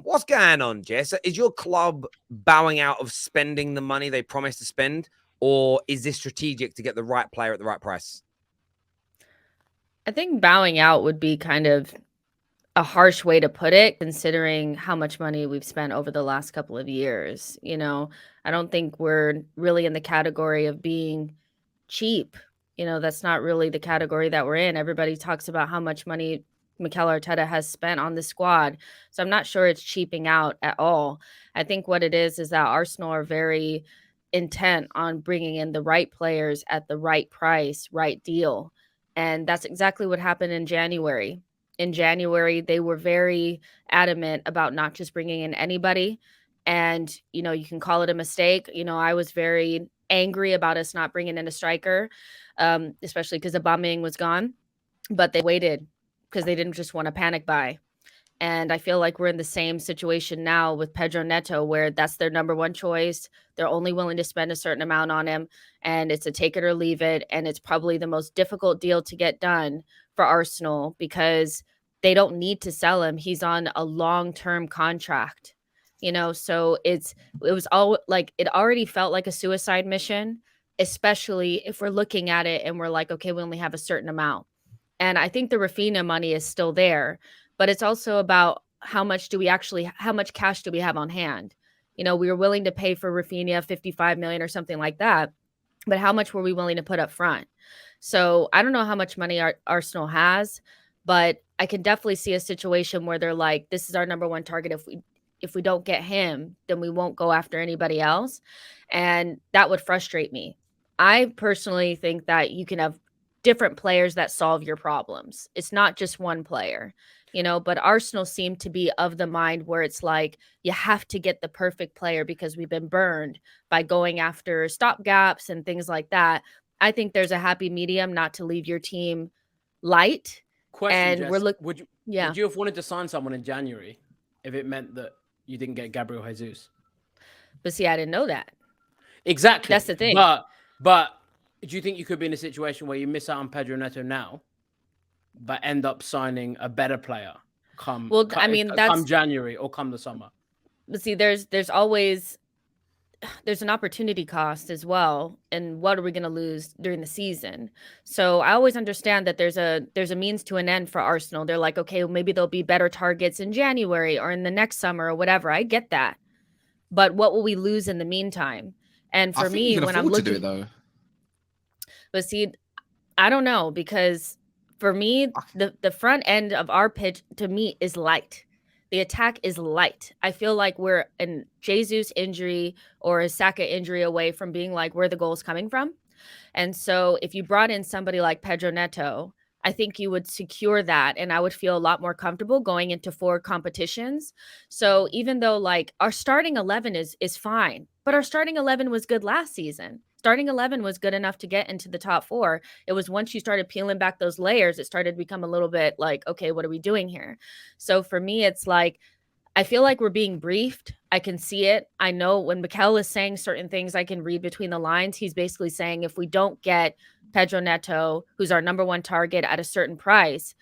What's going on, Jess? Is your club bowing out of spending the money they promised to spend, or is this strategic to get the right player at the right price? I think bowing out would be kind of a harsh way to put it, considering how much money we've spent over the last couple of years. I don't think we're really in the category of being cheap. That's not really the category that we're in. Everybody talks about how much money Mikel Arteta has spent on the squad. So I'm not sure it's cheaping out at all. I think what it is that Arsenal are very intent on bringing in the right players at the right price, right deal. And that's exactly what happened in January. In January, they were very adamant about not just bringing in anybody. And, you can call it a mistake. I was very angry about us not bringing in a striker, especially because Aubameyang was gone. But they waited because they didn't just want to panic buy. And I feel like we're in the same situation now with Pedro Neto, where that's their number one choice. They're only willing to spend a certain amount on him, and it's a take it or leave it. And it's probably the most difficult deal to get done for Arsenal because they don't need to sell him. He's on a long-term contract, so it was all like it already felt like a suicide mission, especially if we're looking at it and we're like, okay, we only have a certain amount. And I think the Rafinha money is still there, but it's also about how much cash do we have on hand? We were willing to pay for Rafinha 55 million or something like that, but how much were we willing to put up front? So I don't know how much money Arsenal has, but I can definitely see a situation where they're like, this is our number one target. If we don't get him, then we won't go after anybody else. And that would frustrate me. I personally think that you can have different players that solve your problems. It's not just one player, but Arsenal seem to be of the mind where it's like you have to get the perfect player because we've been burned by going after stopgaps and things like that. I think there's a happy medium not to leave your team light. Question, And Jess. Would yeah. you have wanted to sign someone in January if it meant that you didn't get Gabriel Jesus? But see, I didn't know that. Exactly. That's the thing. But do you think you could be in a situation where you miss out on Pedro Neto now, but end up signing a better player come January or come the summer? But see, there's always there's an opportunity cost as well, and what are we going to lose during the season? So I always understand that there's a means to an end for Arsenal. They're like, okay, well, maybe there'll be better targets in January or in the next summer or whatever. I get that, but what will we lose in the meantime? And for me, when I'm looking to do it though, but see, I don't know, because for me, the front end of our pitch to me is light. The attack is light. I feel like we're a Jesus injury or a Saka injury away from being like where the goal is coming from. And so if you brought in somebody like Pedro Neto, I think you would secure that, and I would feel a lot more comfortable going into 4 competitions. So even though like our starting 11 is fine, but our starting 11 was good last season. Starting 11 was good enough to get into the top 4. It was once you started peeling back those layers, it started to become a little bit like, okay, what are we doing here? So for me, it's like, I feel like we're being briefed. I can see it. I know when Mikel is saying certain things, I can read between the lines. He's basically saying if we don't get Pedro Neto, who's our number one target at a certain price,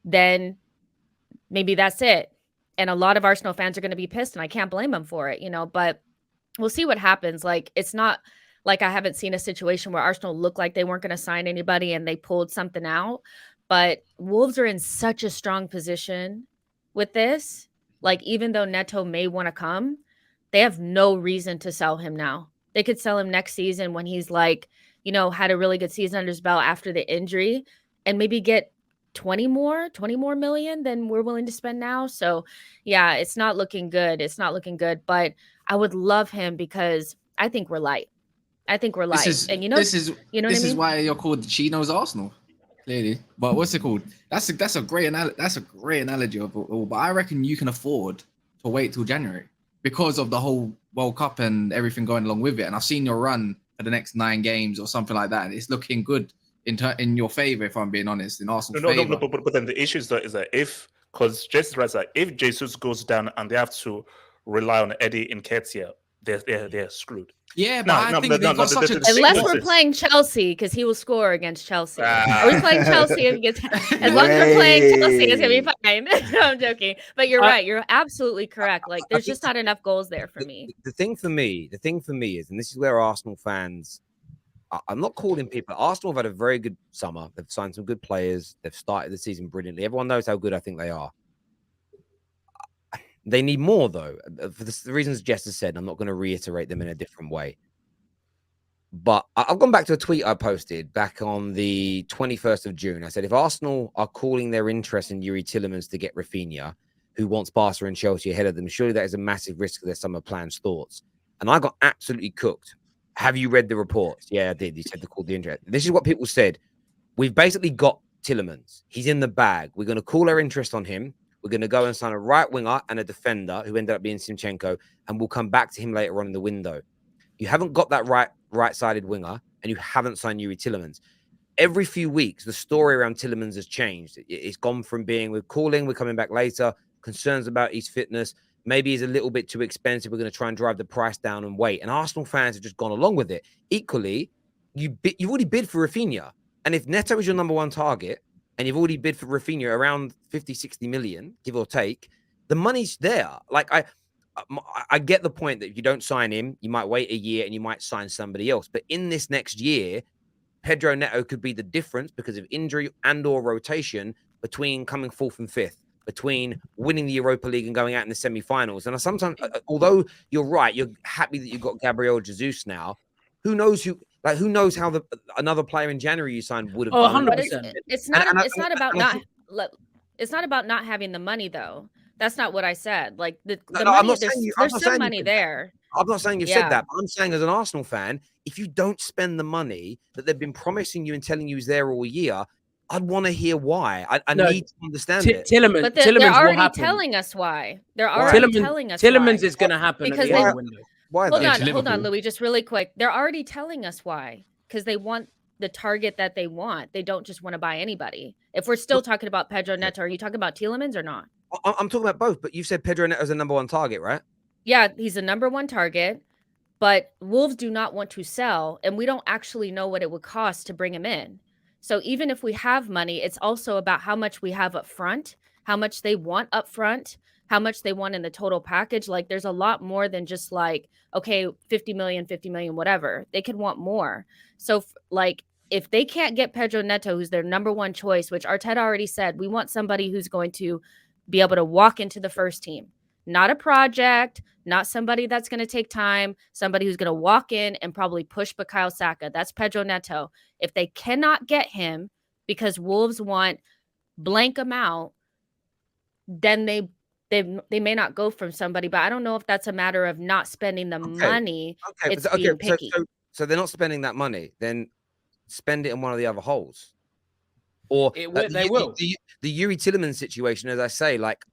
then maybe that's it. And a lot of Arsenal fans are going to be pissed, and I can't blame them for it, but we'll see what happens. Like, it's not like I haven't seen a situation where Arsenal looked like they weren't going to sign anybody and they pulled something out. But Wolves are in such a strong position with this. Like, even though Neto may want to come, they have no reason to sell him now. They could sell him next season when he's like, had a really good season under his belt after the injury, and maybe get 20 more million than we're willing to spend now. So yeah, it's not looking good. But I would love him because I think we're light. This is why you're called Chino's Arsenal, clearly. But what's it called? That's a great analogy of it all. But I reckon you can afford to wait till January because of the whole World Cup and everything going along with it. And I've seen your run for the next 9 games or something like that. It's looking good in your favor, if I'm being honest, in Arsenal's favor. No, but then the issue is that because Jesus right, if Jesus goes down and they have to rely on Eddie Nketiah, they're screwed. Yeah, but I think they've got such a... Unless we're playing Chelsea, because he will score against Chelsea. Are we playing Chelsea? As long as we're playing Chelsea, it's going to be fine. No, I'm joking. But you're right. You're absolutely correct. Like, there's just not enough goals there for me. The thing for me is, and this is where Arsenal fans... I'm not calling people... Arsenal have had a very good summer. They've signed some good players. They've started the season brilliantly. Everyone knows how good I think they are. They need more, though, for the reasons Jess has said. I'm not going to reiterate them in a different way. But I've gone back to a tweet I posted back on the 21st of June. I said, if Arsenal are calling their interest in Youri Tielemans to get Rafinha, who wants Barca and Chelsea ahead of them, surely that is a massive risk of their summer plans. Thoughts? And I got absolutely cooked. Have you read the reports? Yeah, I did. He said they called the interest. This is what people said. We've basically got Tielemans. He's in the bag. We're going to call our interest on him. We're going to go and sign a right winger and a defender who ended up being Zinchenko, and we'll come back to him later on in the window. You haven't got that right-sided winger, and you haven't signed Youri Tielemans. Every few weeks, the story around Tielemans has changed. It's gone from being, we're coming back later, concerns about his fitness. Maybe he's a little bit too expensive. We're going to try and drive the price down and wait. And Arsenal fans have just gone along with it. Equally, you've already bid for Rafinha. And if Neto is your number one target, and you've already bid for Rafinha around 50, 60 million, give or take, the money's there. Like, I get the point that if you don't sign him, you might wait a year and you might sign somebody else. But in this next year, Pedro Neto could be the difference because of injury and or rotation between coming fourth and fifth, between winning the Europa League and going out in the semi-finals. And I sometimes, although you're right, you're happy that you've got Gabriel Jesus now. Who knows how another player in January you signed would have done. 100%. It's not about not having the money, though. That's not what I said. Like the money, there's some money there. I'm not saying you've said that, but I'm saying as an Arsenal fan, if you don't spend the money that they've been promising you and telling you is there all year, I'd want to hear why. I need to understand it. But they're already telling us why. They're already telling us Tielemans is going to happen because at the end of the window. Hold on, Louis, just really quick. They're already telling us why, because they want the target that they want. They don't just want to buy anybody. If we're still talking about Pedro Neto, are you talking about Tielemans or not? I'm talking about both, but you said Pedro Neto is the number one target, right? Yeah, he's the number one target, but Wolves do not want to sell, and we don't actually know what it would cost to bring him in. So even if we have money, it's also about how much we have up front, how much they want up front, how much they want in the total package. Like, there's a lot more than just like, okay, 50 million, whatever. They could want more. So like, if they can't get Pedro Neto, who's their number one choice, which Arteta already said, we want somebody who's going to be able to walk into the first team, not a project, not somebody that's going to take time, somebody who's going to walk in and probably push Bukayo Saka. That's Pedro Neto. If they cannot get him because Wolves want blank amount, then they may not go from somebody, but I don't know if that's a matter of not spending the money. It's being picky. So they're not spending that money. Then spend it in one of the other holes. Or they will. The Youri Tielemans situation, as I say, like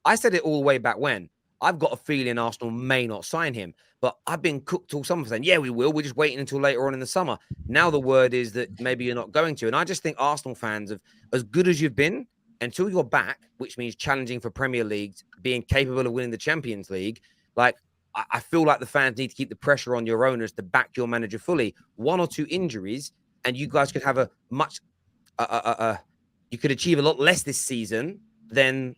I said it all the way back when. I've got a feeling Arsenal may not sign him, but I've been cooked all summer saying, yeah, we will. We're just waiting until later on in the summer. Now the word is that maybe you're not going to. And I just think Arsenal fans, have, as good as you've been, until you're back, which means challenging for Premier League, being capable of winning the Champions League, like I feel like the fans need to keep the pressure on your owners to back your manager fully. 1 or 2 injuries, and you guys could have a much, you could achieve a lot less this season than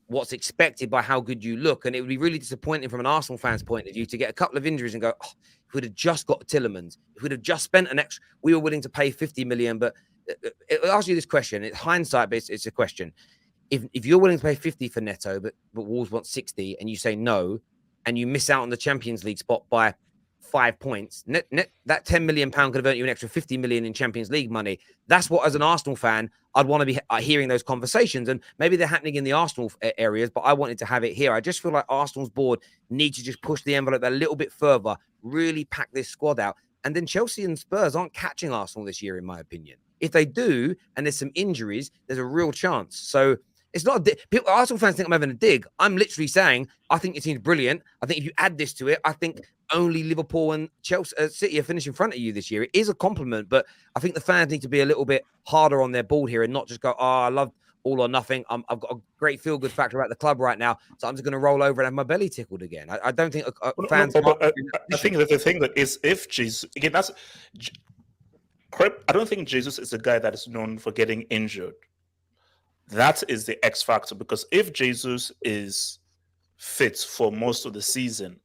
what's expected by how good you look. And it would be really disappointing from an Arsenal fan's point of view to get a couple of injuries and go, oh, if we'd have just got Tielemans, if we'd have just spent an extra, we were willing to pay 50 million, but I'll ask you this question. It's hindsight, but it's a question. If you're willing to pay 50 for Neto, but Wolves want 60, and you say no, and you miss out on the Champions League spot by 5 points, that 10 million pound could have earned you an extra 50 million in Champions League money. That's what, as an Arsenal fan, I'd want to be hearing those conversations. And maybe they're happening in the Arsenal areas, but I wanted to have it here. I just feel like Arsenal's board need to just push the envelope a little bit further, really pack this squad out. And then Chelsea and Spurs aren't catching Arsenal this year, in my opinion. If they do, and there's some injuries, there's a real chance. So it's not people. Arsenal fans think I'm having a dig. I'm literally saying I think your team's brilliant. I think if you add this to it, I think only Liverpool and Chelsea, City are finishing in front of you this year. It is a compliment, but I think the fans need to be a little bit harder on their ball here and not just go, oh, I love all or nothing. I've got a great feel-good factor about the club right now, so I'm just going to roll over and have my belly tickled again. I don't think fans. I think that the thing that is, if Jesus again, I don't think Jesus is a guy that is known for getting injured. That is the X factor, because if Jesus is fit for most of the season,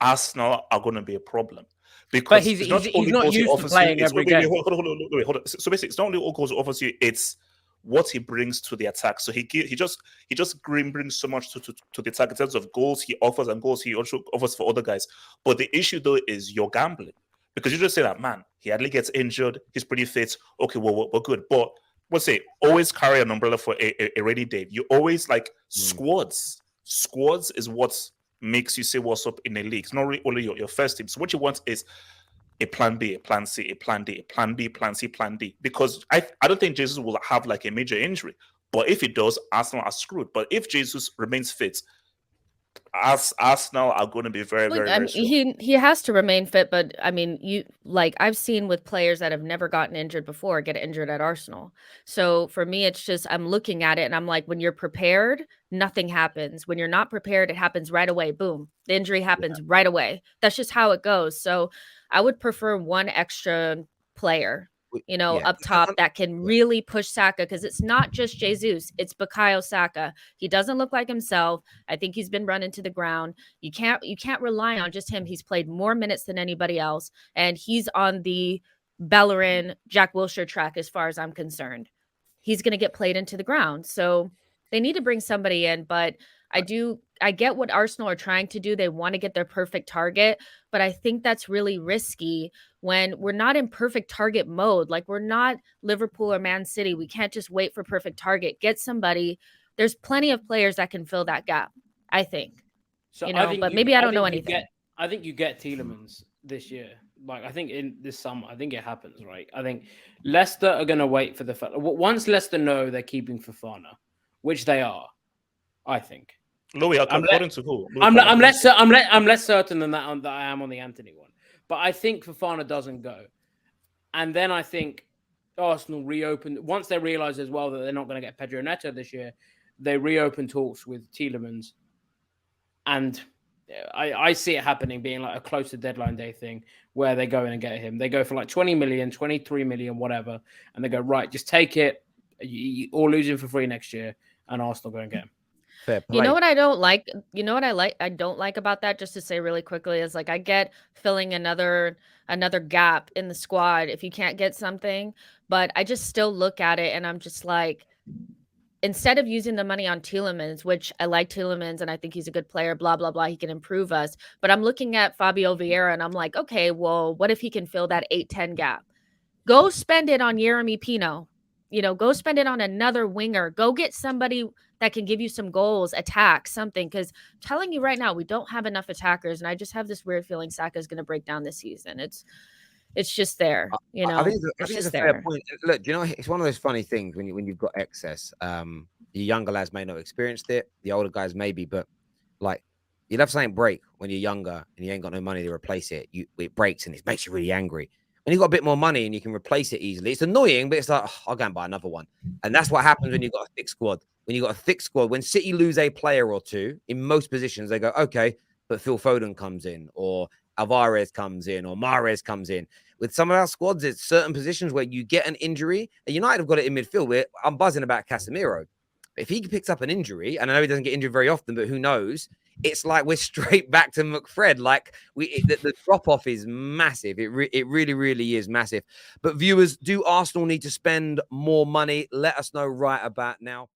Arsenal are going to be a problem. Because but he's not used to playing every game. Hold on. So basically, it's not only all goals he offers you; it's what he brings to the attack. So he just brings so much to the attack in terms of goals he offers and goals he also offers for other guys. But the issue though is you're gambling, because you just say that, man, he hardly gets injured, he's pretty fit. Okay, well, we're good. But let's say always carry an umbrella for a rainy day. You always like squads. Squads is what makes you say what's up in a league. It's not really only your first team. So what you want is a plan B, a plan C, a plan D, a plan B, plan C, plan D. Because I don't think Jesus will have like a major injury. But if he does, Arsenal are screwed. But if Jesus remains fit, Arsenal are going to be very strong. He has to remain fit, but I mean, I've seen with players that have never gotten injured before get injured at Arsenal. So for me, it's just I'm looking at it and I'm like, when you're prepared, nothing happens. When you're not prepared, it happens right away. Boom, the injury happens right away. That's just how it goes. So I would prefer one extra player, up top that can really push Saka, because it's not just Jesus, it's Bukayo Saka. He doesn't look like himself. I think he's been run into the ground. You can't rely on just him. He's played more minutes than anybody else, and he's on the Bellerin, Jack Wilshere track as far as I'm concerned. He's going to get played into the ground. So they need to bring somebody in, but I get what Arsenal are trying to do. They want to get their perfect target, but I think that's really risky when we're not in perfect target mode. Like, we're not Liverpool or Man City. We can't just wait for perfect target. Get somebody. There's plenty of players that can fill that gap, I think. So but maybe I don't know anything. I think you get Tielemans this year. Like, I think in this summer, I think it happens, right? I think Leicester are going to wait for the once Leicester know they're keeping Fofana, which they are, I think. Louis, according to who? I'm less certain than that I am on the Anthony one. But I think Fofana doesn't go. And then I think Arsenal reopen, once they realise as well that they're not going to get Pedro Neto this year, they reopen talks with Tielemans. And I see it happening, being like a close to deadline day thing, where they go in and get him. They go for like 20 million, 23 million, whatever. And they go, right, just take it, or lose him for free next year, and Arsenal go and get him. You know what I don't like? I don't like about that, just to say really quickly, is like, I get filling another gap in the squad if you can't get something, but I just still look at it and I'm just like, instead of using the money on Tielemans, which I like Tielemans and I think he's a good player, blah, blah, blah, he can improve us. But I'm looking at Fabio Vieira and I'm like, okay, well, what if he can fill that 8-10 gap? Go spend it on Yeremy Pino. Go spend it on another winger. Go get somebody that can give you some goals, attack, something. Because I'm telling you right now, we don't have enough attackers. And I just have this weird feeling Saka is going to break down this season. It's just there, I think it's a fair point. Look, it's one of those funny things when you've got excess. The younger lads may not have experienced it. The older guys maybe, but like, you'll have something break when you're younger and you ain't got no money to replace it. It breaks and it makes you really angry. When you've got a bit more money and you can replace it easily, it's annoying, but it's like, I'll go and buy another one. And that's what happens when you've got a thick squad. When City lose a player or two, in most positions, they go, okay, but Phil Foden comes in, or Alvarez comes in, or Mahrez comes in. With some of our squads, it's certain positions where you get an injury. And United have got it in midfield where I'm buzzing about Casemiro. If he picks up an injury, and I know he doesn't get injured very often, but who knows? It's like we're straight back to McFred. Like, the drop-off is massive. It really, really is massive. But viewers, do Arsenal need to spend more money? Let us know right about now.